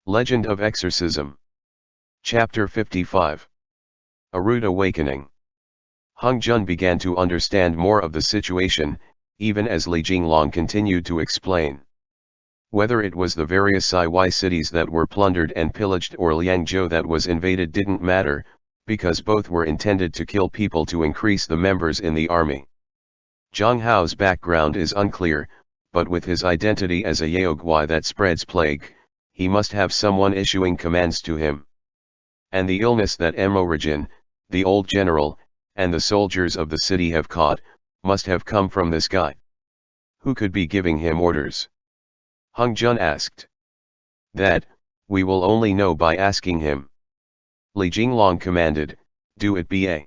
Legend of Exorcism. Chapter 55. A Rude Awakening. Hung Jun began to understand more of the situation, even as Li Jinglong continued to explain. Whether it was the various CY cities that were plundered and pillaged or Liangzhou that was invaded didn't matter, because both were intended to kill people to increase the members in the army. Zhang Hao's background is unclear, but with his identity as a Yaogui that spreads plague, he must have someone issuing commands to him. And the illness that Emorigin, the old general, and the soldiers of the city have caught, must have come from this guy. Who could be giving him orders? Hung Jun asked. That, we will only know by asking him. Li Jinglong commanded, do it ba.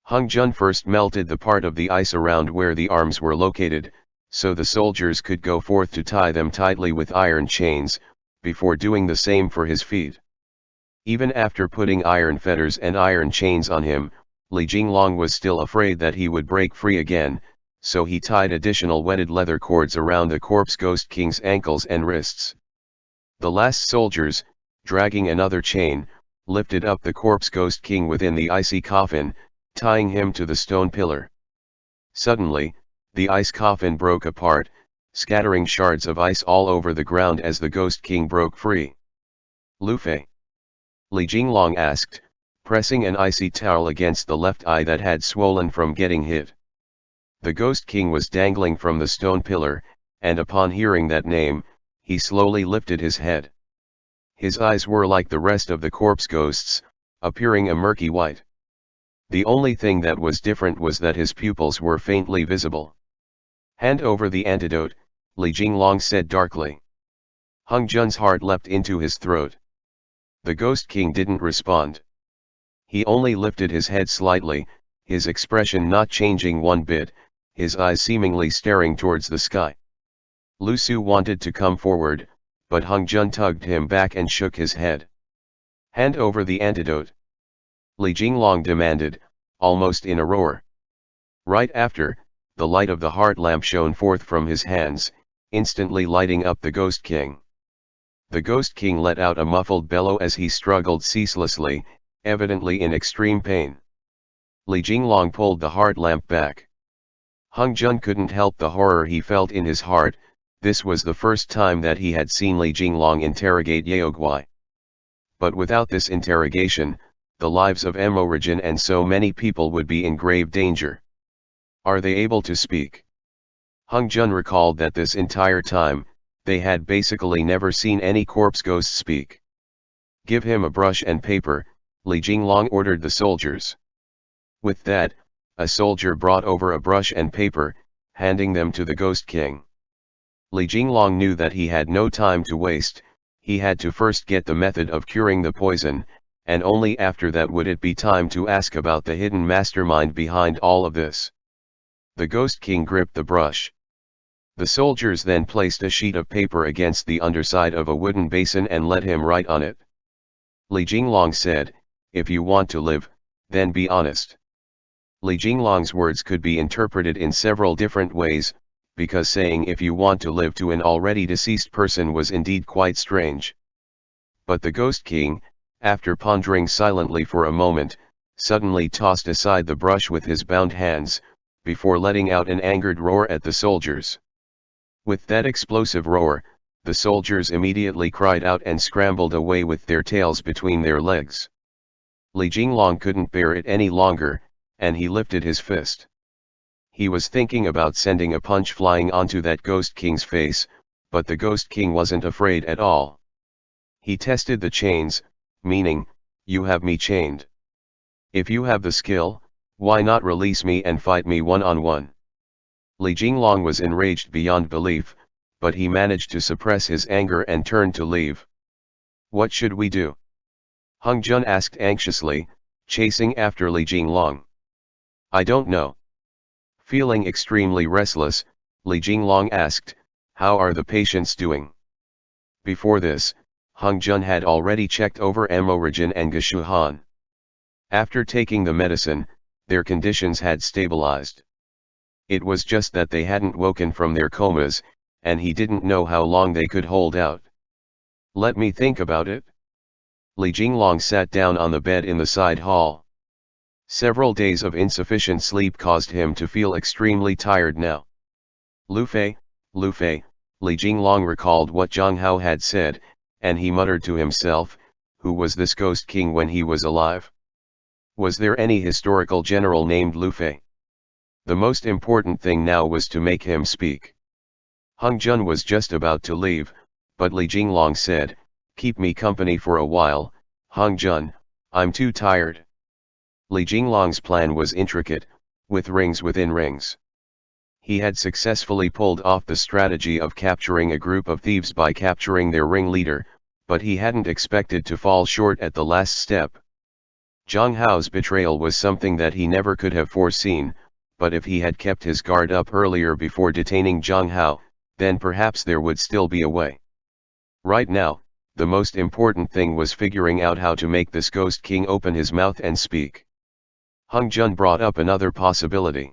Hung Jun first melted the part of the ice around where the arms were located, so the soldiers could go forth to tie them tightly with iron chains, before doing the same for his feet. Even after putting iron fetters and iron chains on him, Li Jinglong was still afraid that he would break free again, so he tied additional wetted leather cords around the corpse ghost king's ankles and wrists. The last soldiers, dragging another chain, lifted up the corpse ghost king within the icy coffin, tying him to the stone pillar. Suddenly, the ice coffin broke apart, scattering shards of ice all over the ground as the ghost king broke free. Lu Fei? Li Jinglong asked, pressing an icy towel against the left eye that had swollen from getting hit. The ghost king was dangling from the stone pillar, and upon hearing that name, he slowly lifted his head. His eyes were like the rest of the corpse ghosts, appearing a murky white. The only thing that was different was that his pupils were faintly visible. Hand over the antidote, Li Jinglong said darkly. Hung Jun's heart leapt into his throat. The ghost king didn't respond. He only lifted his head slightly, his expression not changing one bit, his eyes seemingly staring towards the sky. Lu Su wanted to come forward, but Hung Jun tugged him back and shook his head. Hand over the antidote. Li Jinglong demanded, almost in a roar. Right after, the light of the heart lamp shone forth from his hands, instantly lighting up the ghost king. The ghost king let out a muffled bellow as he struggled ceaselessly, evidently in extreme pain. Li Jinglong pulled the heart lamp back. Hung Jun couldn't help the horror he felt in his heart. This was the first time that he had seen Li Jinglong interrogate Yaogui. But without this interrogation, the lives of Emorigin and so many people would be in grave danger. Are they able to speak? Hung Jun recalled that this entire time, they had basically never seen any corpse ghost speak. Give him a brush and paper, Li Jinglong ordered the soldiers. With that, a soldier brought over a brush and paper, handing them to the ghost king. Li Jinglong knew that he had no time to waste. He had to first get the method of curing the poison, and only after that would it be time to ask about the hidden mastermind behind all of this. The ghost king gripped the brush. The soldiers then placed a sheet of paper against the underside of a wooden basin and let him write on it. Li Jinglong said, if you want to live, then be honest. Li Jinglong's words could be interpreted in several different ways, because saying if you want to live to an already deceased person was indeed quite strange. But the ghost king, after pondering silently for a moment, suddenly tossed aside the brush with his bound hands, before letting out an angered roar at the soldiers. With that explosive roar, the soldiers immediately cried out and scrambled away with their tails between their legs. Li Jinglong couldn't bear it any longer, and he lifted his fist. He was thinking about sending a punch flying onto that ghost king's face, but the ghost king wasn't afraid at all. He tested the chains, meaning, you have me chained. If you have the skill, why not release me and fight me one-on-one? Li Jinglong was enraged beyond belief, but he managed to suppress his anger and turned to leave. What should we do? Hung Jun asked anxiously, chasing after Li Jinglong. I don't know. Feeling extremely restless, Li Jinglong asked, how are the patients doing? Before this, Hung Jun had already checked over Emorigin and Geshu Han. After taking the medicine, their conditions had stabilized. It was just that they hadn't woken from their comas, and he didn't know how long they could hold out. Let me think about it. Li Jinglong sat down on the bed in the side hall. Several days of insufficient sleep caused him to feel extremely tired now. Lu Fei, Li Jinglong recalled what Zhang Hao had said, and he muttered to himself, who was this ghost king when he was alive? Was there any historical general named Lu Fei? The most important thing now was to make him speak. Hung Jun was just about to leave, but Li Jinglong said, "Keep me company for a while, Hung Jun, I'm too tired." Li Jinglong's plan was intricate, with rings within rings. He had successfully pulled off the strategy of capturing a group of thieves by capturing their ringleader, but he hadn't expected to fall short at the last step. Zhang Hao's betrayal was something that he never could have foreseen, but if he had kept his guard up earlier before detaining Zhang Hao, then perhaps there would still be a way. Right now, the most important thing was figuring out how to make this ghost king open his mouth and speak. Hung Jun brought up another possibility.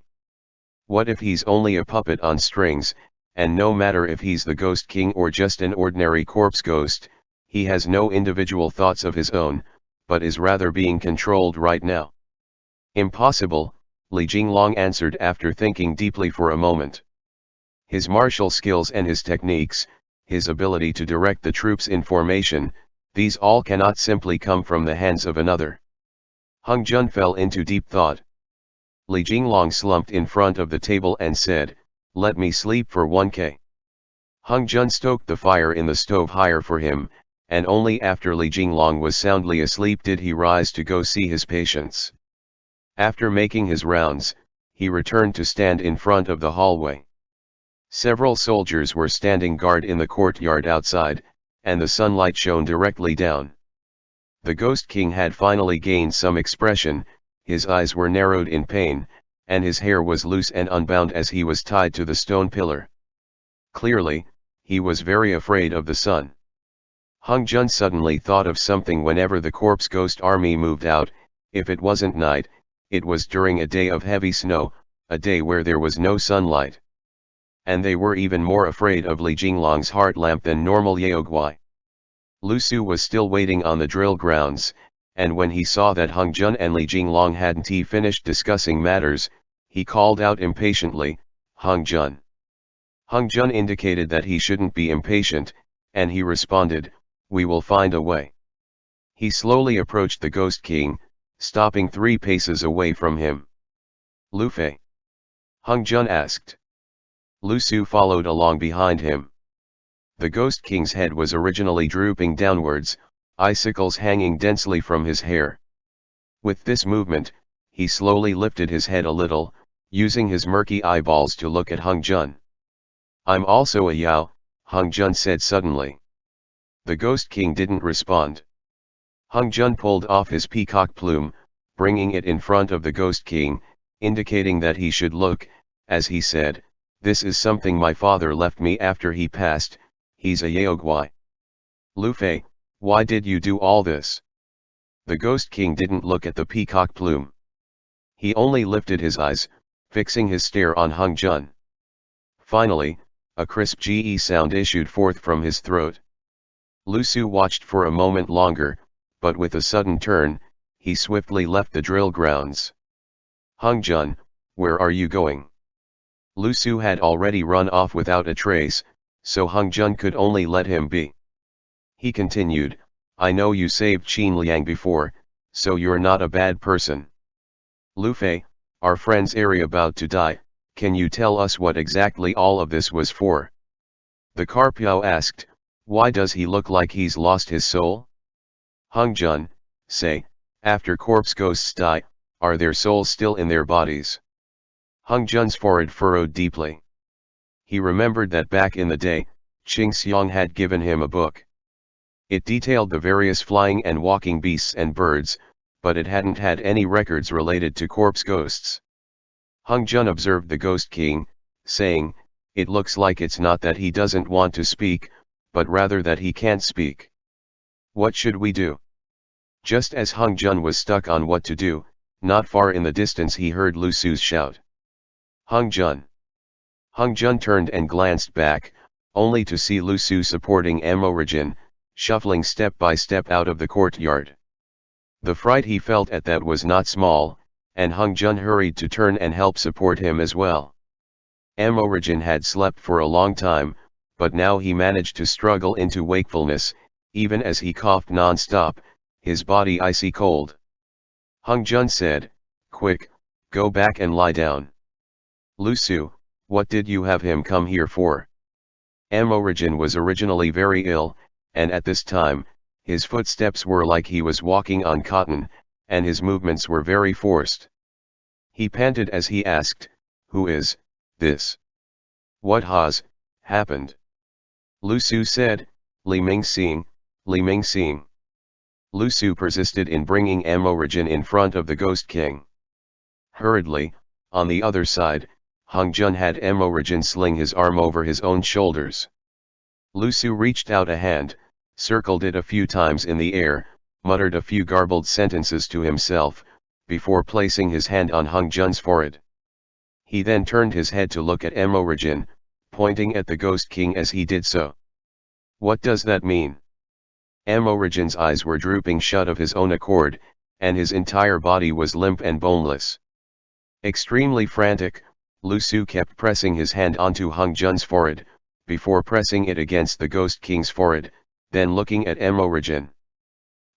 What if he's only a puppet on strings, and no matter if he's the ghost king or just an ordinary corpse ghost, he has no individual thoughts of his own, but is rather being controlled right now? Impossible, Li Jinglong answered after thinking deeply for a moment. His martial skills and his techniques, his ability to direct the troops in formation, these all cannot simply come from the hands of another. Hung Jun fell into deep thought. Li Jinglong slumped in front of the table and said, "Let me sleep for 1k. Hung Jun stoked the fire in the stove higher for him, and only after Li Jinglong was soundly asleep did he rise to go see his patients. After making his rounds, he returned to stand in front of the hallway. Several soldiers were standing guard in the courtyard outside, and the sunlight shone directly down. The Ghost King had finally gained some expression, his eyes were narrowed in pain, and his hair was loose and unbound as he was tied to the stone pillar. Clearly, he was very afraid of the sun. Hung Jun suddenly thought of something. Whenever the corpse ghost army moved out, if it wasn't night, it was during a day of heavy snow, a day where there was no sunlight. And they were even more afraid of Li Jinglong's heart lamp than normal Yaoguai. Lu Su was still waiting on the drill grounds, and when he saw that Hung Jun and Li Jinglong hadn't finished discussing matters, he called out impatiently, "Hung Jun." Hung Jun indicated that he shouldn't be impatient, and he responded, "We will find a way." He slowly approached the Ghost King, stopping 3 paces away from him. "Lu Fei?" Hung Jun asked. Lu Su followed along behind him. The Ghost King's head was originally drooping downwards, icicles hanging densely from his hair. With this movement, he slowly lifted his head a little, using his murky eyeballs to look at Hung Jun. "I'm also a Yao," Hung Jun said suddenly. The Ghost King didn't respond. Hung Jun pulled off his peacock plume, bringing it in front of the Ghost King, indicating that he should look, as he said, "This is something my father left me after he passed, he's a Yaoguai." "Lu Fei, why did you do all this?" The Ghost King didn't look at the peacock plume. He only lifted his eyes, fixing his stare on Hung Jun. Finally, a crisp ge sound issued forth from his throat. Lu Su watched for a moment longer, but with a sudden turn, he swiftly left the drill grounds. "Hung Jun, where are you going?" Lu Su had already run off without a trace, so Hung Jun could only let him be. He continued, "I know you saved Qin Liang before, so you're not a bad person. Lu Fei, our friend's about to die, can you tell us what exactly all of this was for?" The Carpiao asked, "Why does he look like he's lost his soul?" Hung Jun, say, after corpse ghosts die, are their souls still in their bodies? Hung Jun's forehead furrowed deeply. He remembered that back in the day, Qing Xiang had given him a book. It detailed the various flying and walking beasts and birds, but it hadn't had any records related to corpse ghosts. Hung Jun observed the Ghost King, saying, "It looks like it's not that he doesn't want to speak, but rather that he can't speak. What should we do?" Just as Hung Jun was stuck on what to do, not far in the distance he heard Lu Su's shout. "Hung Jun!" Hung Jun turned and glanced back, only to see Lu Su supporting Amorigin, shuffling step by step out of the courtyard. The fright he felt at that was not small, and Hung Jun hurried to turn and help support him as well. Amorigin had slept for a long time, but now he managed to struggle into wakefulness, even as he coughed non-stop, his body icy cold. Hung Jun said, "Quick, go back and lie down." "Lu Su, what did you have him come here for?" Amorigin was originally very ill, and at this time, his footsteps were like he was walking on cotton, and his movements were very forced. He panted as he asked, "Who is this? What has happened?" Lu Su said, "Li Mingxing, Li Mingxing." Lu Su persisted in bringing Amorigin in front of the Ghost King. Hurriedly, on the other side, Hung Jun had Amorigin sling his arm over his own shoulders. Lu Su reached out a hand, circled it a few times in the air, muttered a few garbled sentences to himself, before placing his hand on Hung Jun's forehead. He then turned his head to look at Amorigin, pointing at the Ghost King as he did so. "What does that mean?" Amorigin's eyes were drooping shut of his own accord, and his entire body was limp and boneless. Extremely frantic, Lu Su kept pressing his hand onto Hung Jun's forehead, before pressing it against the Ghost King's forehead, then looking at Amorigin.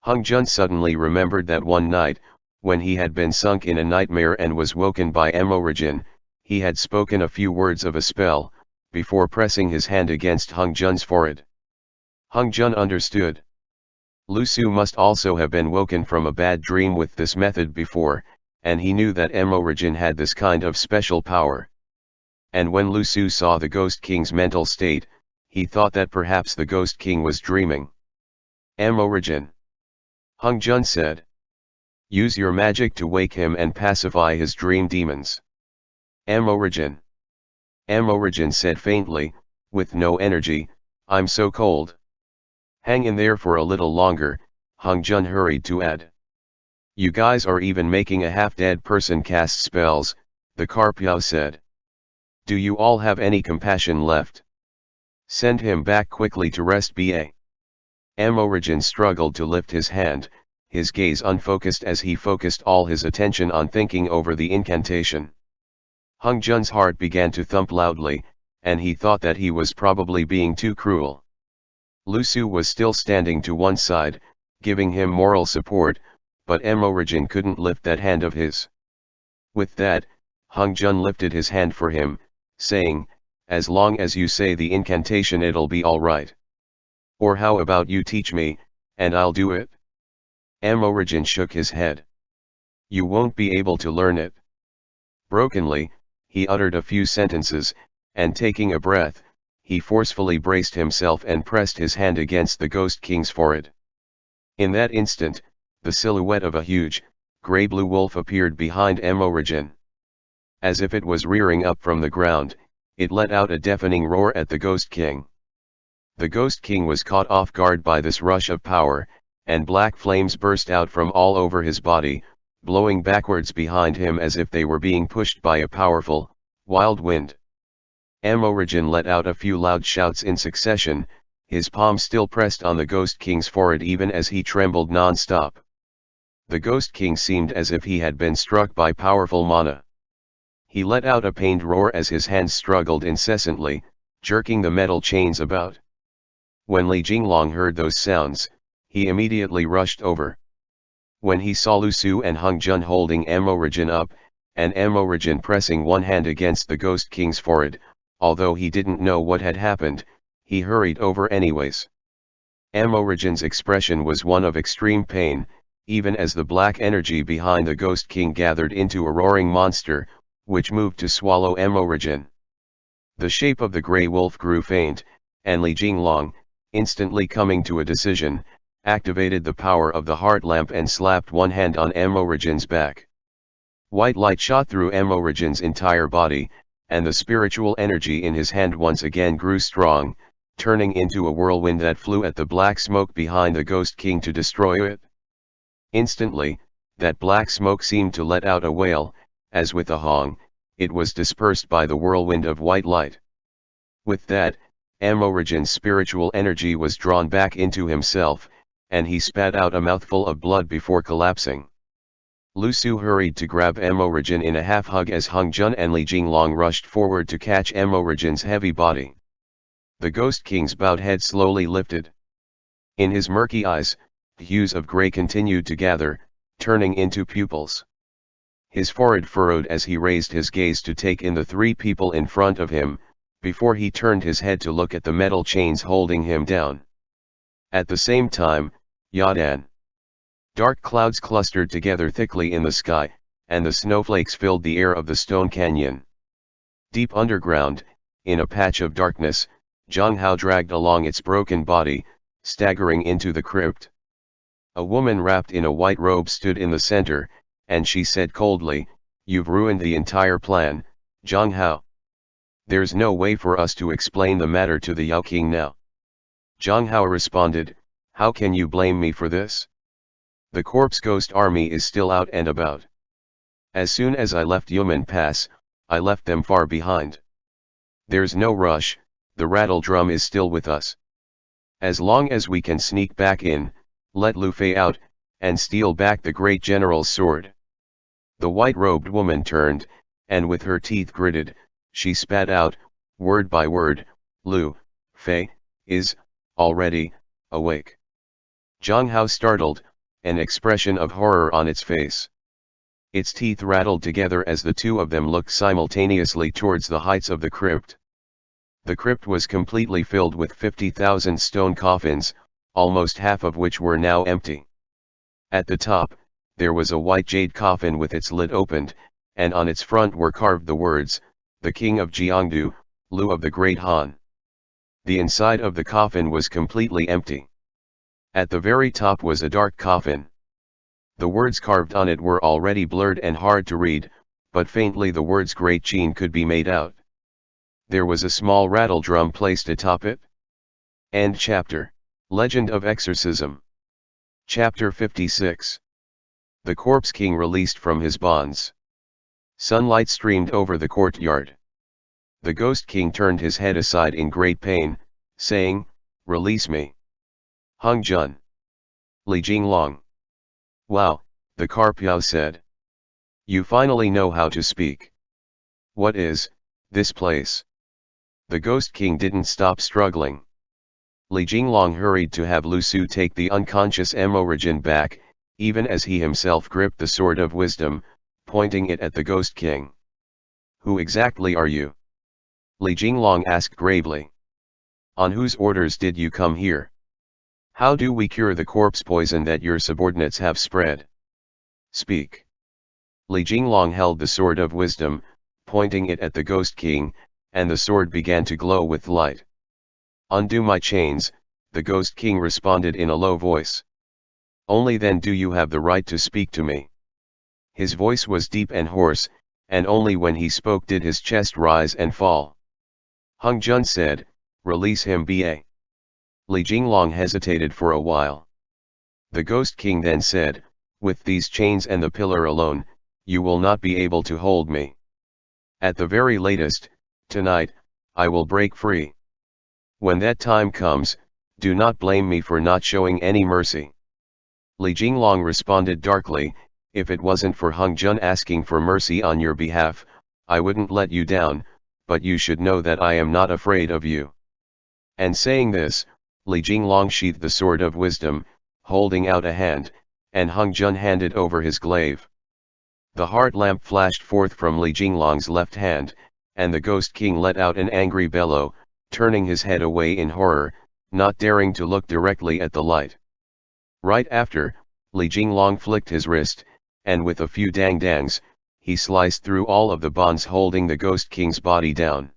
Hung Jun suddenly remembered that one night, when he had been sunk in a nightmare and was woken by Amorigin, he had spoken a few words of a spell, before pressing his hand against Hung Jun's forehead. Hung Jun understood. Lu Su must also have been woken from a bad dream with this method before, and he knew that Amorigin had this kind of special power. And when Lu Su saw the Ghost King's mental state, he thought that perhaps the Ghost King was dreaming. "Amorigin," Hung Jun said. "Use your magic to wake him and pacify his dream demons." "Amorigin." Amorigin said faintly, with no energy, "I'm so cold." "Hang in there for a little longer," Hung Jun hurried to add. "You guys are even making a half-dead person cast spells," the Carpiao said. "Do you all have any compassion left? Send him back quickly to rest ba." Amorigin struggled to lift his hand, his gaze unfocused as he focused all his attention on thinking over the incantation. Hung Jun's heart began to thump loudly, and he thought that he was probably being too cruel. Lu Su was still standing to one side, giving him moral support, but Amorigin couldn't lift that hand of his. With that, Hung Jun lifted his hand for him, saying, "As long as you say the incantation it'll be alright. Or how about you teach me, and I'll do it?" Amorigin shook his head. "You won't be able to learn it." Brokenly, he uttered a few sentences, and taking a breath, he forcefully braced himself and pressed his hand against the Ghost King's forehead. In that instant, the silhouette of a huge, grey-blue wolf appeared behind Amorigin. As if it was rearing up from the ground, it let out a deafening roar at the Ghost King. The Ghost King was caught off guard by this rush of power, and black flames burst out from all over his body, blowing backwards behind him as if they were being pushed by a powerful, wild wind. Amorigin let out a few loud shouts in succession, his palm still pressed on the Ghost King's forehead even as he trembled non-stop. The Ghost King seemed as if he had been struck by powerful mana. He let out a pained roar as his hands struggled incessantly, jerking the metal chains about. When Li Jinglong heard those sounds, he immediately rushed over. When he saw Lu Su and Hung Jun holding Amorigin up, and Amorigin pressing one hand against the Ghost King's forehead, although he didn't know what had happened, he hurried over anyways. Amorigin's expression was one of extreme pain, even as the black energy behind the Ghost King gathered into a roaring monster, which moved to swallow Amorigin. The shape of the grey wolf grew faint, and Li Jinglong, instantly coming to a decision, activated the power of the heart lamp and slapped one hand on Amorigin's back. White light shot through Amorigin's entire body, and the spiritual energy in his hand once again grew strong, turning into a whirlwind that flew at the black smoke behind the Ghost King to destroy it. Instantly, that black smoke seemed to let out a wail, as with a hong, it was dispersed by the whirlwind of white light. With that, Amorijin's spiritual energy was drawn back into himself, and he spat out a mouthful of blood before collapsing. Lu Su hurried to grab Amorijin in a half-hug as Hung Jun and Li Jinglong rushed forward to catch Amorijin's heavy body. The Ghost King's bowed head slowly lifted. In his murky eyes, hues of grey continued to gather, turning into pupils. His forehead furrowed as he raised his gaze to take in the three people in front of him, before he turned his head to look at the metal chains holding him down. At the same time, Yadan. Dark clouds clustered together thickly in the sky, and the snowflakes filled the air of the stone canyon. Deep underground, in a patch of darkness, Zhang Hao dragged along its broken body, staggering into the crypt. A woman wrapped in a white robe stood in the center, and she said coldly, "You've ruined the entire plan, Zhang Hao. There's no way for us to explain the matter to the Yao King now." Zhang Hao responded, "How can you blame me for this? The corpse ghost army is still out and about. As soon as I left Yumen Pass, I left them far behind. There's no rush, the rattle drum is still with us. As long as we can sneak back in, let Lu Fei out, and steal back the great general's sword." The white-robed woman turned, and with her teeth gritted, she spat out, word by word, "Lu Fei is already awake." Zhang Hao startled, an expression of horror on its face. Its teeth rattled together as the two of them looked simultaneously towards the heights of the crypt. The crypt was completely filled with 50,000 stone coffins, almost half of which were now empty. At the top, there was a white jade coffin with its lid opened, and on its front were carved the words, "The King of Jiangdu, Lu of the Great Han." The inside of the coffin was completely empty. At the very top was a dark coffin. The words carved on it were already blurred and hard to read, but faintly the words Great Qin could be made out. There was a small rattle drum placed atop it. End chapter. Legend of Exorcism. Chapter 56. The Corpse King released from his bonds. Sunlight streamed over the courtyard. The Ghost King turned his head aside in great pain, saying, "Release me." Hung Jun. Li Jinglong. "Wow," the Carpiao said. "You finally know how to speak. What is this place?" The Ghost King didn't stop struggling. Li Jinglong hurried to have Lu Su take the unconscious Amorijin back, even as he himself gripped the sword of wisdom, pointing it at the Ghost King. "Who exactly are you?" Li Jinglong asked gravely. "On whose orders did you come here? How do we cure the corpse poison that your subordinates have spread? Speak." Li Jinglong held the sword of wisdom, pointing it at the Ghost King, and the sword began to glow with light. "Undo my chains," the Ghost King responded in a low voice. "Only then do you have the right to speak to me." His voice was deep and hoarse, and only when he spoke did his chest rise and fall. Hung Jun said, "Release him ba." Li Jinglong hesitated for a while. The Ghost King then said, "With these chains and the pillar alone, you will not be able to hold me. At the very latest, tonight, I will break free. When that time comes, do not blame me for not showing any mercy." Li Jinglong responded darkly, "If it wasn't for Hung Jun asking for mercy on your behalf, I wouldn't let you down, but you should know that I am not afraid of you." And saying this, Li Jinglong sheathed the sword of wisdom, holding out a hand, and Hung Jun handed over his glaive. The heart lamp flashed forth from Li Jinglong's left hand, and the Ghost King let out an angry bellow, turning his head away in horror, not daring to look directly at the light. Right after, Li Jinglong flicked his wrist, and with a few dang-dangs, he sliced through all of the bonds holding the Ghost King's body down.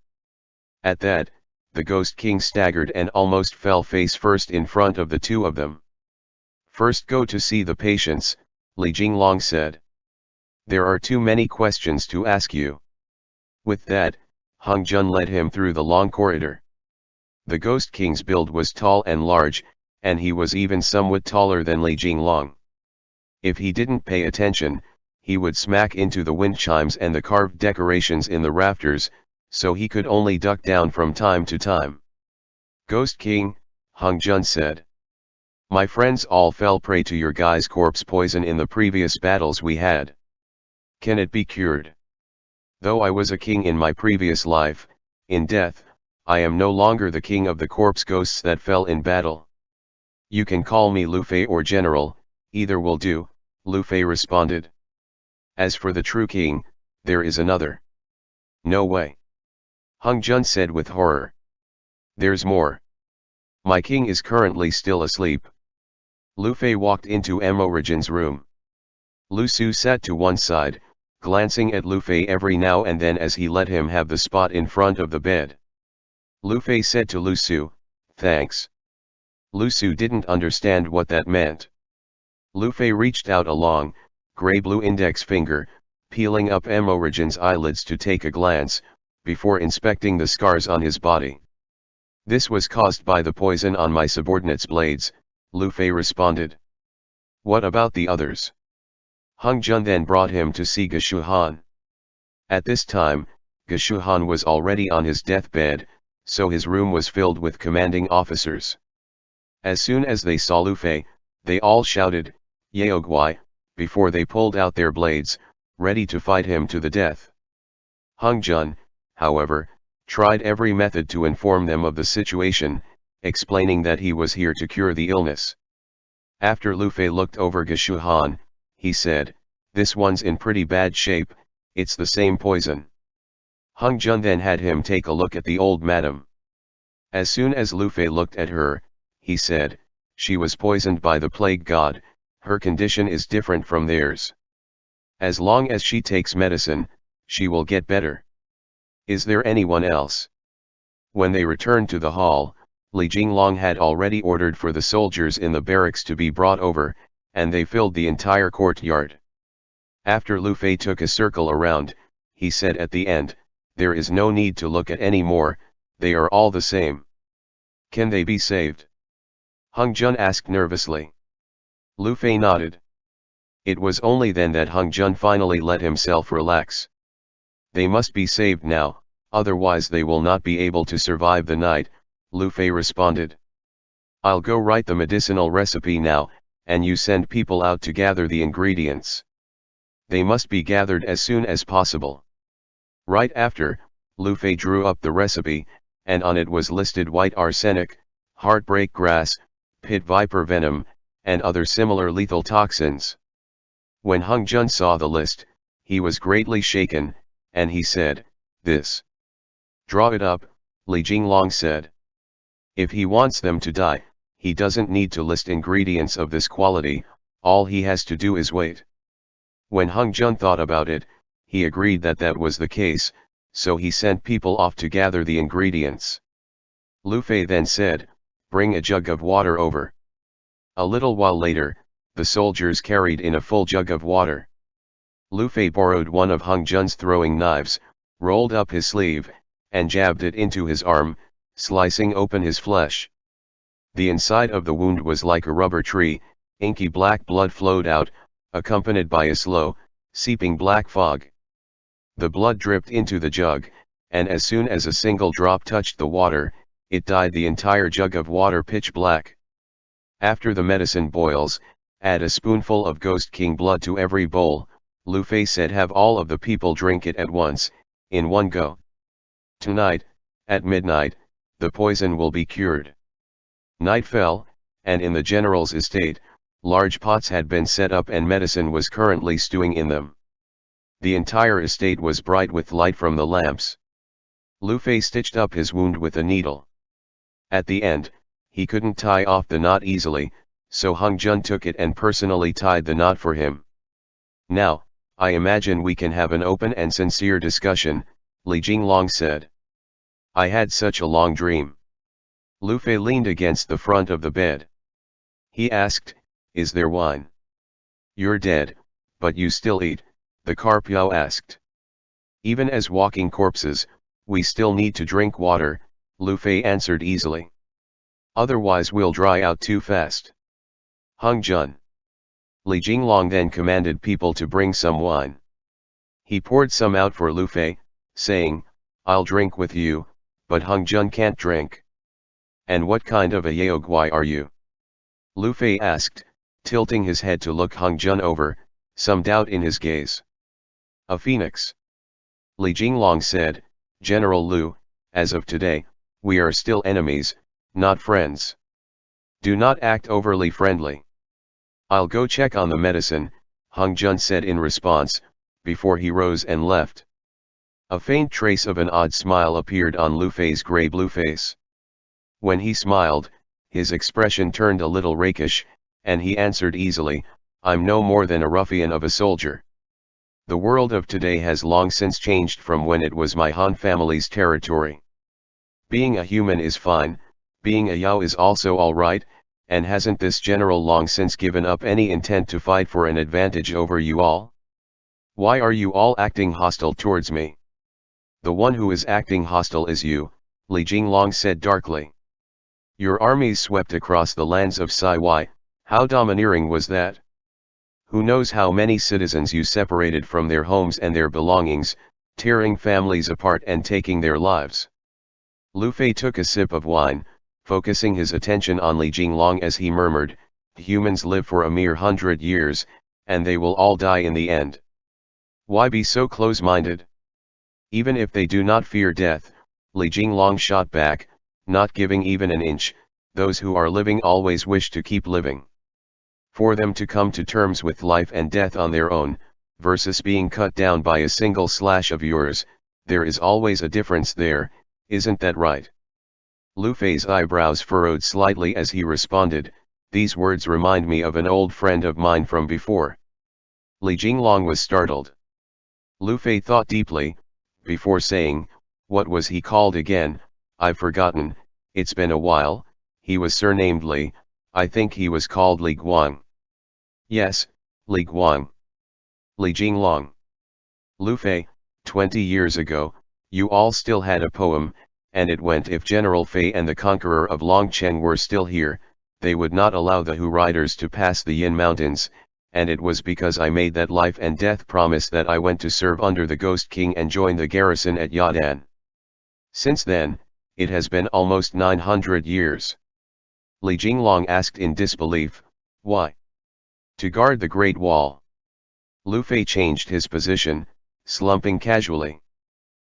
At that, the Ghost King staggered and almost fell face first in front of the two of them. "First go to see the patients," Li Jinglong said. "There are too many questions to ask you." With that, Hung Jun led him through the long corridor. The Ghost King's build was tall and large, and he was even somewhat taller than Li Jinglong. If he didn't pay attention, he would smack into the wind chimes and the carved decorations in the rafters, so he could only duck down from time to time. Ghost King, Hung Jun said. My friends all fell prey to your guy's corpse poison in the previous battles we had. Can it be cured? Though I was a king in my previous life, in death, I am no longer the king of the corpse ghosts that fell in battle. You can call me Lu Fei or General, either will do, Lu Fei responded. As for the true king, there is another. No way. Hung Jun said with horror. There's more. My king is currently still asleep. Lu Fei walked into Emorigin's room. Lu Su sat to one side, glancing at Lu Fei every now and then as he let him have the spot in front of the bed. Lu Fei said to Lu Su, thanks. Lu Su didn't understand what that meant. Lu Fei reached out a long, gray-blue index finger, peeling up Emorigin's eyelids to take a glance, before inspecting the scars on his body. This was caused by the poison on my subordinate's blades, Lu Fei responded. What about the others? Hung Jun then brought him to see Geshuhan. At this time, Geshuhan was already on his deathbed, so his room was filled with commanding officers. As soon as they saw Lu Fei, they all shouted, Yaogwai, before they pulled out their blades, ready to fight him to the death. Hung Jun, however, tried every method to inform them of the situation, explaining that he was here to cure the illness. After Lu Fei looked over Geshuhan, he said, this one's in pretty bad shape, it's the same poison. Hung Jun then had him take a look at the old madam. As soon as Lu Fei looked at her, he said, she was poisoned by the plague god, her condition is different from theirs. As long as she takes medicine, she will get better. Is there anyone else? When they returned to the hall, Li Jinglong had already ordered for the soldiers in the barracks to be brought over, and they filled the entire courtyard. After Lu Fei took a circle around, he said at the end, there is no need to look at any more, they are all the same. Can they be saved? Hung Jun asked nervously. Lu Fei nodded. It was only then that Hung Jun finally let himself relax. They must be saved now, otherwise they will not be able to survive the night, Lu Fei responded. I'll go write the medicinal recipe now, and you send people out to gather the ingredients. They must be gathered as soon as possible. Right after, Lu Fei drew up the recipe, and on it was listed white arsenic, heartbreak grass, pit viper venom, and other similar lethal toxins. When Hung Jun saw the list, he was greatly shaken, and he said, this. Draw it up, Li Jinglong said. If he wants them to die, he doesn't need to list ingredients of this quality, all he has to do is wait. When Hung Jun thought about it, he agreed that that was the case, so he sent people off to gather the ingredients. Lu Fei then said, bring a jug of water over. A little while later, the soldiers carried in a full jug of water. Lu Fei borrowed one of Hung Jun's throwing knives, rolled up his sleeve, and jabbed it into his arm, slicing open his flesh. The inside of the wound was like a rubber tree, inky black blood flowed out, accompanied by a slow, seeping black fog. The blood dripped into the jug, and as soon as a single drop touched the water, it dyed the entire jug of water pitch black. After the medicine boils, add a spoonful of Ghost King blood to every bowl, Lu Fei said, have all of the people drink it at once, in one go. Tonight, at midnight, the poison will be cured. Night fell, and in the general's estate, large pots had been set up and medicine was currently stewing in them. The entire estate was bright with light from the lamps. Lu Fei stitched up his wound with a needle. At the end, he couldn't tie off the knot easily, so Hung Jun took it and personally tied the knot for him. Now, I imagine we can have an open and sincere discussion, Li Jinglong said. I had such a long dream. Lu Fei leaned against the front of the bed. He asked, is there wine? You're dead, but you still eat, the Carpio asked. Even as walking corpses, we still need to drink water, Lu Fei answered easily. Otherwise we'll dry out too fast. Hung Jun. Li Jinglong then commanded people to bring some wine. He poured some out for Lu Fei, saying, I'll drink with you, but Hung Jun can't drink. And what kind of a Yaoguai are you? Lu Fei asked, tilting his head to look Hung Jun over, some doubt in his gaze. A phoenix. Li Jinglong said, General Lu, as of today, we are still enemies, not friends. Do not act overly friendly. I'll go check on the medicine, Hung Jun said in response, before he rose and left. A faint trace of an odd smile appeared on Lu Fei's grey-blue face. When he smiled, his expression turned a little rakish, and he answered easily, I'm no more than a ruffian of a soldier. The world of today has long since changed from when it was my Han family's territory. Being a human is fine, being a Yao is also alright, and hasn't this general long since given up any intent to fight for an advantage over you all? Why are you all acting hostile towards me? The one who is acting hostile is you, Li Jinglong said darkly. Your armies swept across the lands of Siwai, how domineering was that? Who knows how many citizens you separated from their homes and their belongings, tearing families apart and taking their lives. Lu Fei took a sip of wine, focusing his attention on Li Jinglong as he murmured, humans live for a mere 100 years, and they will all die in the end. Why be so close-minded? Even if they do not fear death, Li Jinglong shot back, not giving even an inch, those who are living always wish to keep living. For them to come to terms with life and death on their own, versus being cut down by a single slash of yours, there is always a difference there, isn't that right? Lu Fei's eyebrows furrowed slightly as he responded, these words remind me of an old friend of mine from before. Li Jinglong was startled. Lu Fei thought deeply, before saying, what was he called again? I've forgotten, it's been a while. He was surnamed Li, I think he was called Li Guang. Yes, Li Guang. Li Jinglong. Lu Fei, 20 years ago, you all still had a poem, and it went if General Fei and the conqueror of Longcheng were still here, they would not allow the Hu riders to pass the Yin Mountains, and it was because I made that life and death promise that I went to serve under the Ghost King and join the garrison at Yadan. Since then, it has been almost 900 years. Li Jinglong asked in disbelief, why? To guard the Great Wall. Lu Fei changed his position, slumping casually.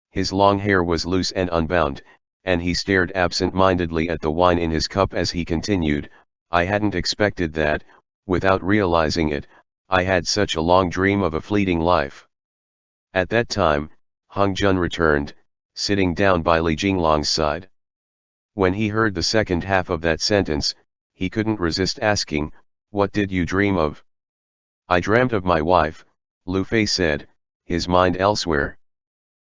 His long hair was loose and unbound, and he stared absent-mindedly at the wine in his cup as he continued, I hadn't expected that, without realizing it, I had such a long dream of a fleeting life. At that time, Hung Jun returned, sitting down by Li Jinglong's side. When he heard the second half of that sentence, he couldn't resist asking, what did you dream of? I dreamt of my wife, Lu Fei said, his mind elsewhere.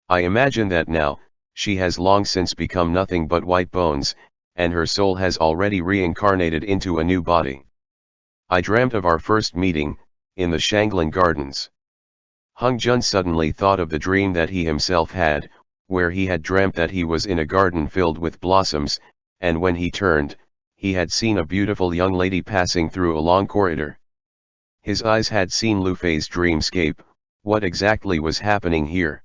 I imagine that now, she has long since become nothing but white bones, and her soul has already reincarnated into a new body. I dreamt of our first meeting, in the Shanglin Gardens. Hung Jun suddenly thought of the dream that he himself had, where he had dreamt that he was in a garden filled with blossoms, and when he turned, he had seen a beautiful young lady passing through a long corridor. His eyes had seen Lu Fei's dreamscape. What exactly was happening here?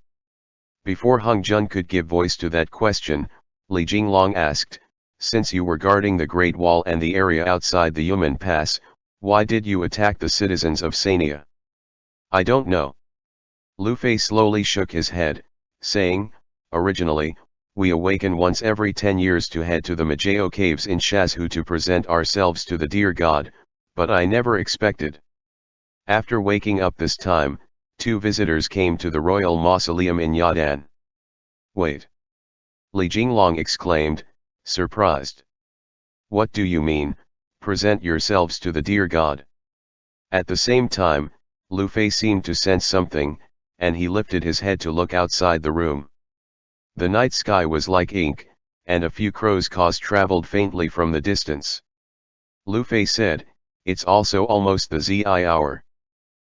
Before Hung Jun could give voice to that question, Li Jinglong asked, since you were guarding the Great Wall and the area outside the Yumen Pass, why did you attack the citizens of Sania? I don't know. Lu Fei slowly shook his head, saying, originally, we awaken once every 10 years to head to the Majao caves in Shazhu to present ourselves to the dear God, but I never expected. After waking up this time, 2 visitors came to the royal mausoleum in Yadan. Wait. Li Jinglong exclaimed, surprised. What do you mean, present yourselves to the dear God? At the same time, Lu Fei seemed to sense something, and he lifted his head to look outside the room. The night sky was like ink, and a few crow's caws traveled faintly from the distance. Lu Fei said, it's also almost the Zi hour.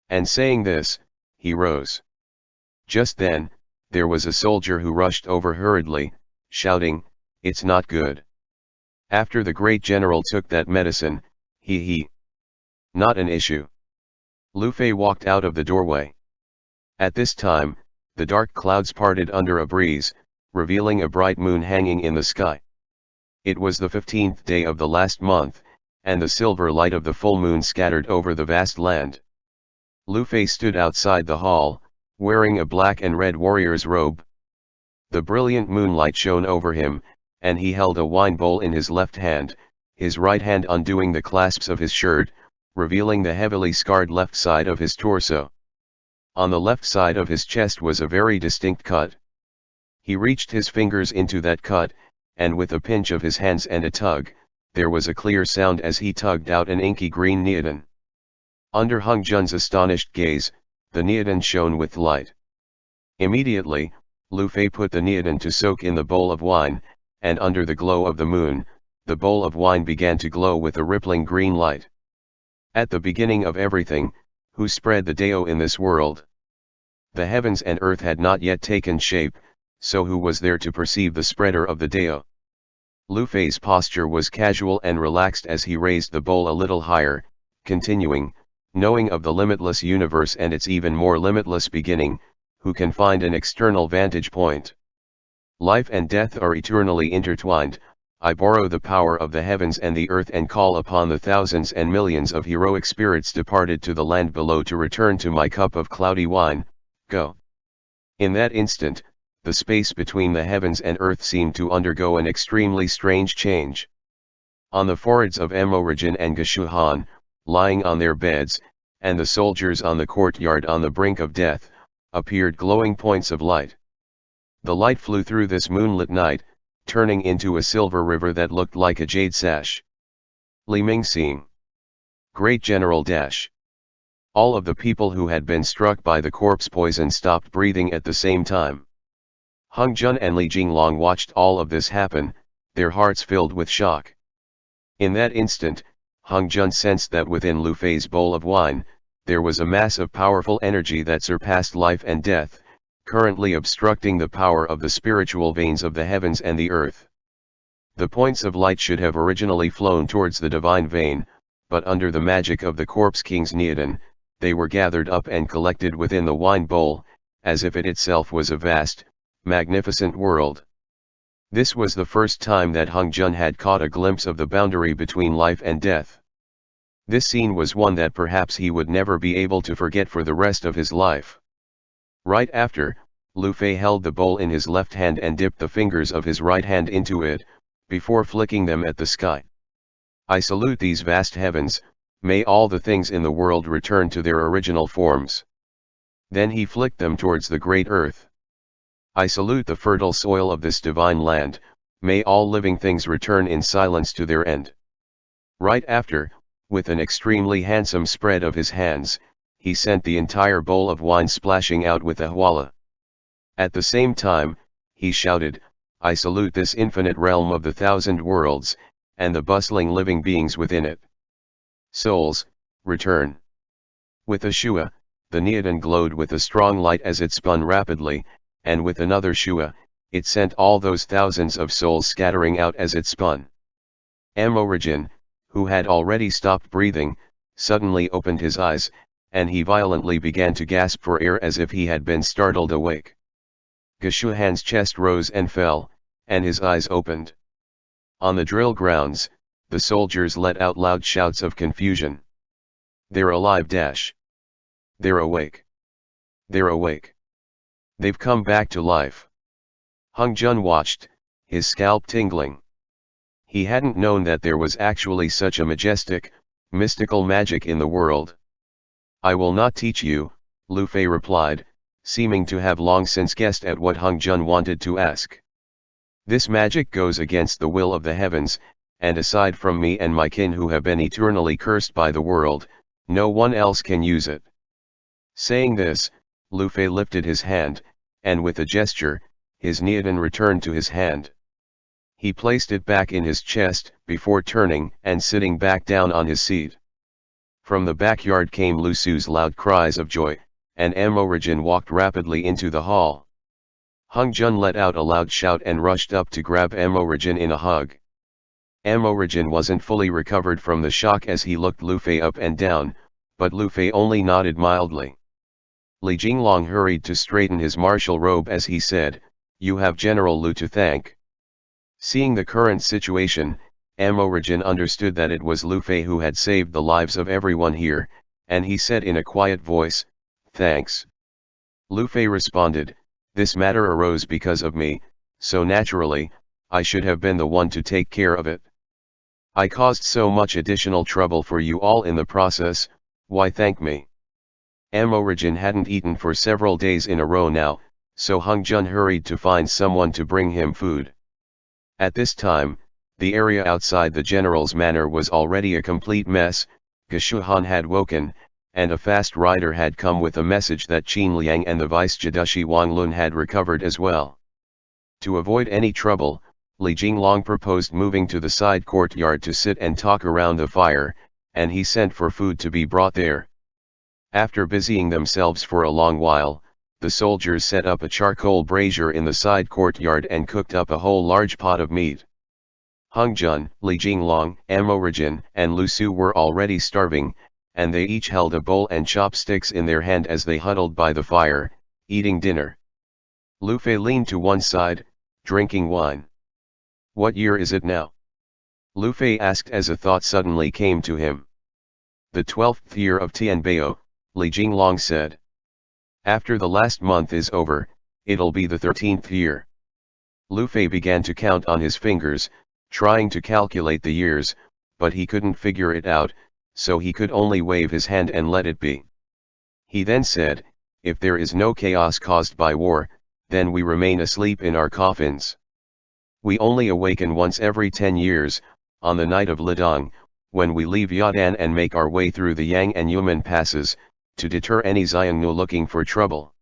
And saying this, he rose. Just then, there was a soldier who rushed over hurriedly, shouting, it's not good. After the great general took that medicine, he. Not an issue. Lu Fei walked out of the doorway. At this time, the dark clouds parted under a breeze, revealing a bright moon hanging in the sky. It was the 15th day of the last month, and the silver light of the full moon scattered over the vast land. Lu Fei stood outside the hall, wearing a black and red warrior's robe. The brilliant moonlight shone over him, and he held a wine bowl in his left hand, his right hand undoing the clasps of his shirt, revealing the heavily scarred left side of his torso. On the left side of his chest was a very distinct cut. He reached his fingers into that cut, and with a pinch of his hands and a tug, there was a clear sound as he tugged out an inky green neodon. Under Hung Jun's astonished gaze, the neodon shone with light. Immediately, Lu Fei put the neodon to soak in the bowl of wine, and under the glow of the moon, the bowl of wine began to glow with a rippling green light. At the beginning of everything, who spread the Dao in this world? The heavens and earth had not yet taken shape, so who was there to perceive the spreader of the Dao? Lu Fei's posture was casual and relaxed as he raised the bowl a little higher, continuing, knowing of the limitless universe and its even more limitless beginning, who can find an external vantage point? Life and death are eternally intertwined. I borrow the power of the heavens and the earth and call upon the thousands and millions of heroic spirits departed to the land below to return to my cup of cloudy wine. Go. In that instant, the space between the heavens and earth seemed to undergo an extremely strange change. On the foreheads of Emorigin and Geshu Han, lying on their beds, and the soldiers on the courtyard on the brink of death, appeared glowing points of light. The light flew through this moonlit night, turning into a silver river that looked like a jade sash. Li Mingxing. Great General Dash. All of the people who had been struck by the corpse poison stopped breathing at the same time. Hung Jun and Li Jinglong watched all of this happen, their hearts filled with shock. In that instant, Hung Jun sensed that within Lu Fei's bowl of wine, there was a mass of powerful energy that surpassed life and death, currently obstructing the power of the spiritual veins of the heavens and the earth. The points of light should have originally flown towards the divine vein, but under the magic of the Corpse King's neodon, they were gathered up and collected within the wine bowl, as if it itself was a vast, magnificent world. This was the first time that Hung Jun had caught a glimpse of the boundary between life and death. This scene was one that perhaps he would never be able to forget for the rest of his life. Right after, Lu Fei held the bowl in his left hand and dipped the fingers of his right hand into it, before flicking them at the sky. I salute these vast heavens, may all the things in the world return to their original forms. Then he flicked them towards the great earth. I salute the fertile soil of this divine land, may all living things return in silence to their end. Right after, with an extremely handsome spread of his hands, he sent the entire bowl of wine splashing out with a hwala. At the same time, he shouted, I salute this infinite realm of the thousand worlds, and the bustling living beings within it. Souls, return. With a shua, the neodon glowed with a strong light as it spun rapidly, and with another shua, it sent all those thousands of souls scattering out as it spun. Emorigin, who had already stopped breathing, suddenly opened his eyes, and he violently began to gasp for air as if he had been startled awake. Geshu Han's chest rose and fell, and his eyes opened. On the drill grounds, the soldiers let out loud shouts of confusion. They're alive dash. They're awake. They're awake. They've come back to life. Hung Jun watched, his scalp tingling. He hadn't known that there was actually such a majestic, mystical magic in the world. I will not teach you, Lu Fei replied, seeming to have long since guessed at what Hung Jun wanted to ask. This magic goes against the will of the heavens, and aside from me and my kin who have been eternally cursed by the world, no one else can use it. Saying this, Lu Fei lifted his hand, and with a gesture, his neodon returned to his hand. He placed it back in his chest, before turning and sitting back down on his seat. From the backyard came Lu Su's loud cries of joy, and Emorigin walked rapidly into the hall. Hung Jun let out a loud shout and rushed up to grab Emorigin in a hug. Emorigin wasn't fully recovered from the shock as he looked Lu Fei up and down, but Lu Fei only nodded mildly. Li Jinglong hurried to straighten his martial robe as he said, You have General Lu to thank. Seeing the current situation, Amorigin understood that it was Lu Fei who had saved the lives of everyone here, and he said in a quiet voice, "Thanks." Lu Fei responded, "This matter arose because of me, so naturally, I should have been the one to take care of it. I caused so much additional trouble for you all in the process, why thank me?" Amorigin hadn't eaten for several days in a row now, so Hung Jun hurried to find someone to bring him food. At this time, the area outside the general's manor was already a complete mess. Geshu Han had woken, and a fast rider had come with a message that Qin Liang and the vice-judushi Wang Lun had recovered as well. To avoid any trouble, Li Jinglong proposed moving to the side courtyard to sit and talk around the fire, and he sent for food to be brought there. After busying themselves for a long while, the soldiers set up a charcoal brazier in the side courtyard and cooked up a whole large pot of meat. Hung Jun, Li Jinglong, Amorigin, and Lu Su were already starving, and they each held a bowl and chopsticks in their hand as they huddled by the fire, eating dinner. Lu Fei leaned to one side, drinking wine. "What year is it now?" Lu Fei asked as a thought suddenly came to him. "The 12th year of Tianbao," Li Jinglong said. "After the last month is over, it'll be the 13th year." Lu Fei began to count on his fingers, trying to calculate the years, but he couldn't figure it out, so he could only wave his hand and let it be. He then said, "If there is no chaos caused by war, then we remain asleep in our coffins. We only awaken once every 10 years, on the night of Lidong, when we leave Yadan and make our way through the Yang and Yumen passes, to deter any Xiongnu looking for trouble."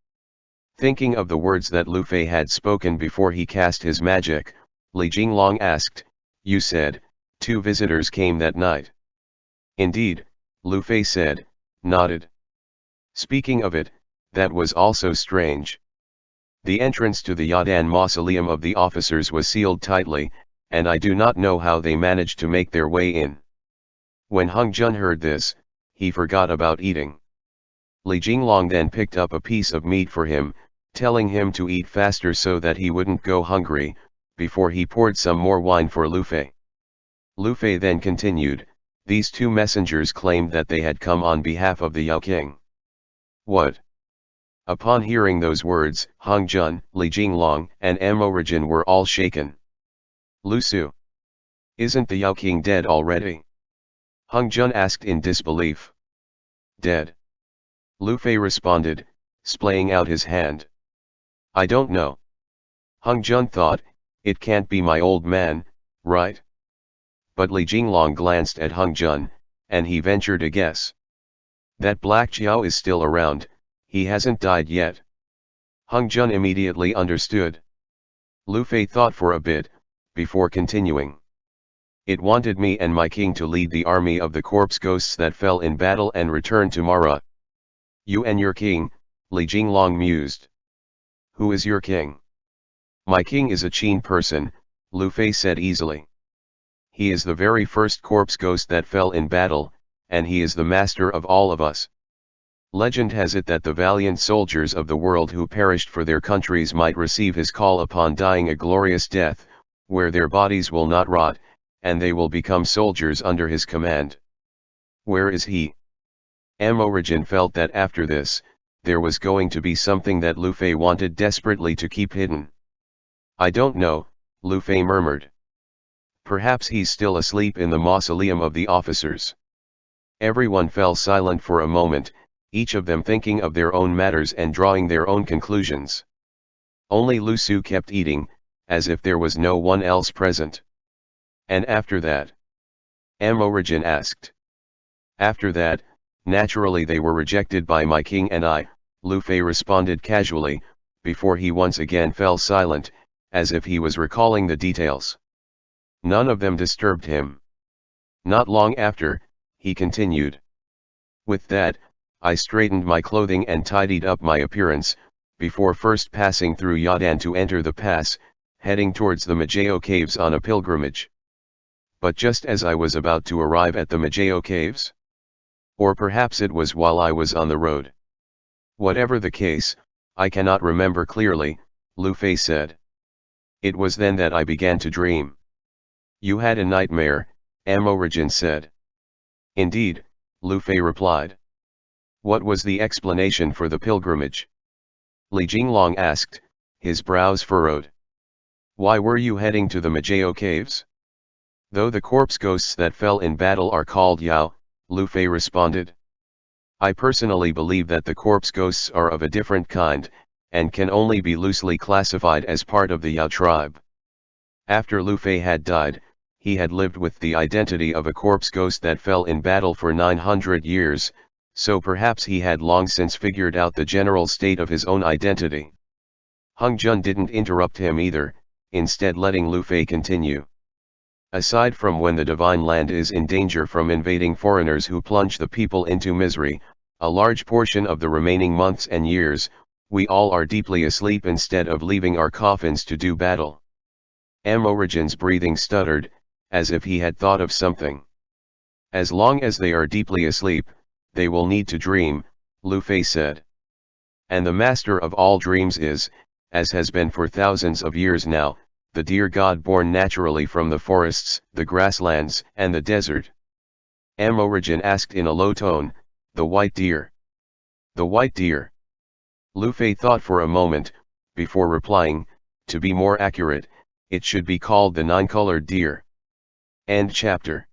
Thinking of the words that Lu Fei had spoken before he cast his magic, Li Jinglong asked, "You said, 2 visitors came that night?" "Indeed," Lu Fei said, nodded. "Speaking of it, that was also strange. The entrance to the Yadan mausoleum of the officers was sealed tightly, and I do not know how they managed to make their way in." When Hung Jun heard this, he forgot about eating. Li Jinglong then picked up a piece of meat for him, telling him to eat faster so that he wouldn't go hungry, before he poured some more wine for Lu Fei. Lu Fei then continued, "These 2 messengers claimed that they had come on behalf of the Yao King." "What?" Upon hearing those words, Hung Jun, Li Jinglong, and Amorigin were all shaken. "Lu Su, isn't the Yao King dead already?" Hung Jun asked in disbelief. "Dead?" Lu Fei responded, splaying out his hand. "I don't know." Hung Jun thought, "It can't be my old man, right?" But Li Jinglong glanced at Hung Jun, and he ventured a guess. "That Black Chiao is still around, he hasn't died yet." Hung Jun immediately understood. Lu Fei thought for a bit, before continuing. "It wanted me and my king to lead the army of the corpse ghosts that fell in battle and return to Mara." "You and your king," Li Jinglong mused. "Who is your king?" "My king is a Qin person," Lu Fei said easily. "He is the very first corpse ghost that fell in battle, and he is the master of all of us. Legend has it that the valiant soldiers of the world who perished for their countries might receive his call upon dying a glorious death, where their bodies will not rot, and they will become soldiers under his command. Where is he?" Amorigin felt that after this, there was going to be something that Lu Fei wanted desperately to keep hidden. "I don't know," Lu Fei murmured. "Perhaps he's still asleep in the mausoleum of the officers." Everyone fell silent for a moment, each of them thinking of their own matters and drawing their own conclusions. Only Lu Su kept eating, as if there was no one else present. "And after that?" Amorigin asked. "After that, naturally they were rejected by my king and I," Lu Fei responded casually, before he once again fell silent, as if he was recalling the details. None of them disturbed him. Not long after, he continued. "With that, I straightened my clothing and tidied up my appearance, before first passing through Yadan to enter the pass, heading towards the Majao caves on a pilgrimage. But just as I was about to arrive at the Majao caves? Or perhaps it was while I was on the road. Whatever the case, I cannot remember clearly," Lu Fei said. It was then that I began to dream. You had a nightmare, Amorigin said. Indeed, Lu Fei replied. What was the explanation for the pilgrimage? Li Jinglong asked, his brows furrowed. Why were you heading to the Majao caves? Though the corpse ghosts that fell in battle are called Yao, Lu Fei responded. I personally believe that the corpse ghosts are of a different kind, and can only be loosely classified as part of the Yao tribe. After Lu Fei had died, he had lived with the identity of a corpse ghost that fell in battle for 900 years, so perhaps he had long since figured out the general state of his own identity. Hung Jun didn't interrupt him either, instead letting Lu Fei continue. Aside from when the Divine Land is in danger from invading foreigners who plunge the people into misery, a large portion of the remaining months and years, we all are deeply asleep instead of leaving our coffins to do battle. Amorigin's breathing stuttered, as if he had thought of something. As long as they are deeply asleep, they will need to dream, Lu Fei said. And the master of all dreams is, as has been for thousands of years now, the deer god born naturally from the forests, the grasslands, and the desert. Amorigin asked in a low tone, the white deer. The white deer. Lu Fei thought for a moment, before replying, to be more accurate, it should be called the nine-colored deer. End chapter.